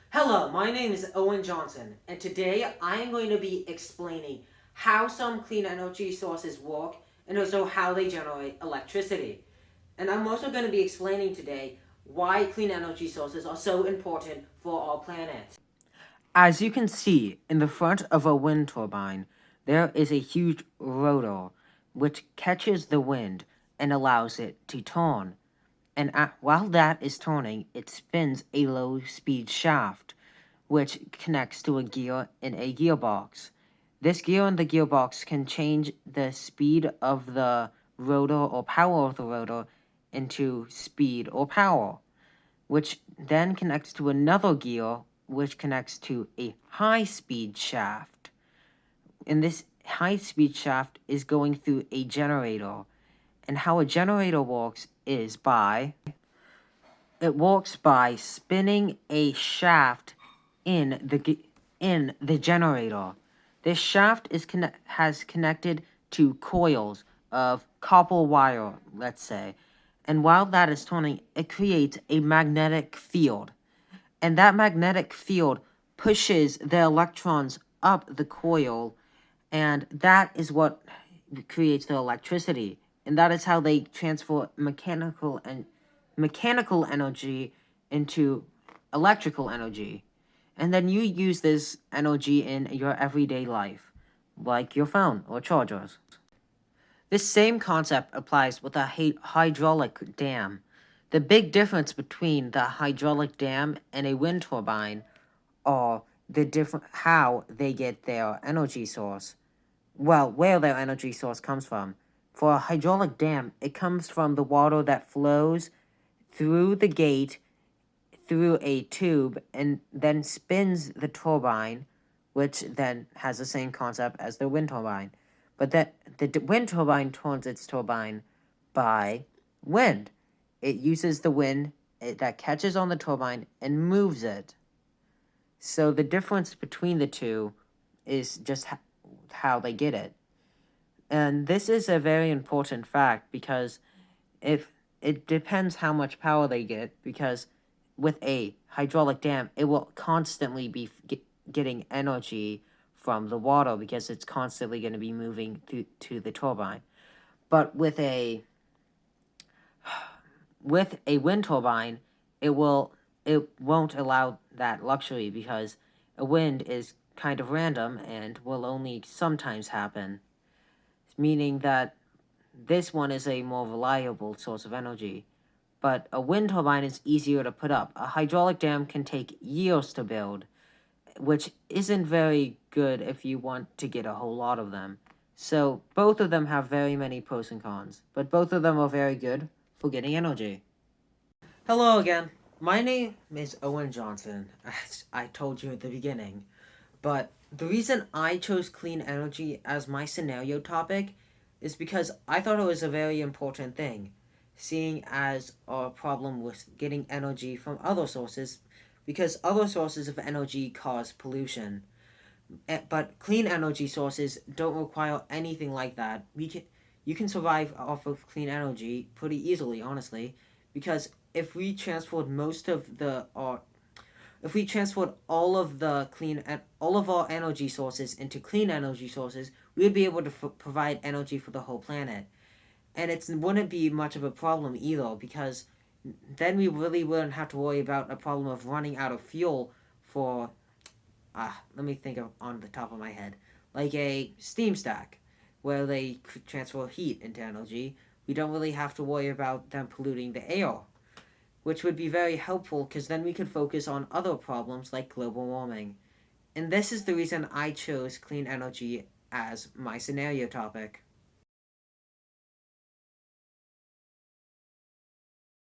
Hello, my name is Owen Johnson, and today I am going to be explaining how some clean energy sources work and also how they generate electricity. And I'm also going to be explaining today why clean energy sources are so important for our planet. As you can see in the front of a wind turbine, there is a huge rotor which catches the wind and allows it to turn. And while that is turning, it spins a low-speed shaft, which connects to a gear in a gearbox. This gear in the gearbox can change the speed of the rotor or power of the rotor into speed or power, which then connects to another gear, which connects to a high-speed shaft. And this high-speed shaft is going through a generator. And how a generator works is it works by spinning a shaft in the generator. This shaft has connected to coils of copper wire, let's say, and while that is turning, it creates a magnetic field, and that magnetic field pushes the electrons up the coil, and that is what creates the electricity, and that is how they transfer mechanical energy into electrical energy. And then you use this energy in your everyday life, like your phone or chargers. This same concept applies with a hydraulic dam. The big difference between the hydraulic dam and a wind turbine are how they get their energy source. Well, where their energy source comes from. For a hydraulic dam, it comes from the water that flows through the gate, through a tube, and then spins the turbine, which then has the same concept as the wind turbine. But that the wind turbine turns its turbine by wind. It uses the wind that catches on the turbine and moves it. So the difference between the two is just how they get it. And this is a very important fact because if it depends how much power they get, because with a hydraulic dam, it will constantly be getting energy from the water because it's constantly going to be moving to the turbine. But with a wind turbine, it won't allow that luxury because a wind is kind of random and will only sometimes happen, meaning that this one is a more reliable source of energy. But a wind turbine is easier to put up. A hydraulic dam can take years to build, which isn't very good if you want to get a whole lot of them. So both of them have very many pros and cons, but both of them are very good for getting energy. Hello again. My name is Owen Johnson, as I told you at the beginning. But the reason I chose clean energy as my scenario topic is because I thought it was a very important thing, seeing as our problem with getting energy from other sources, because other sources of energy cause pollution. But clean energy sources don't require anything like that. You can survive off of clean energy pretty easily, honestly, because if we transferred all of our energy sources into clean energy sources, we would be able to provide energy for the whole planet, and it wouldn't be much of a problem either because then we really wouldn't have to worry about a problem of running out of fuel for let me think of on the top of my head, like a steam stack, where they transfer heat into energy. We don't really have to worry about them polluting the air, which would be very helpful because then we could focus on other problems like global warming. And this is the reason I chose clean energy as my scenario topic.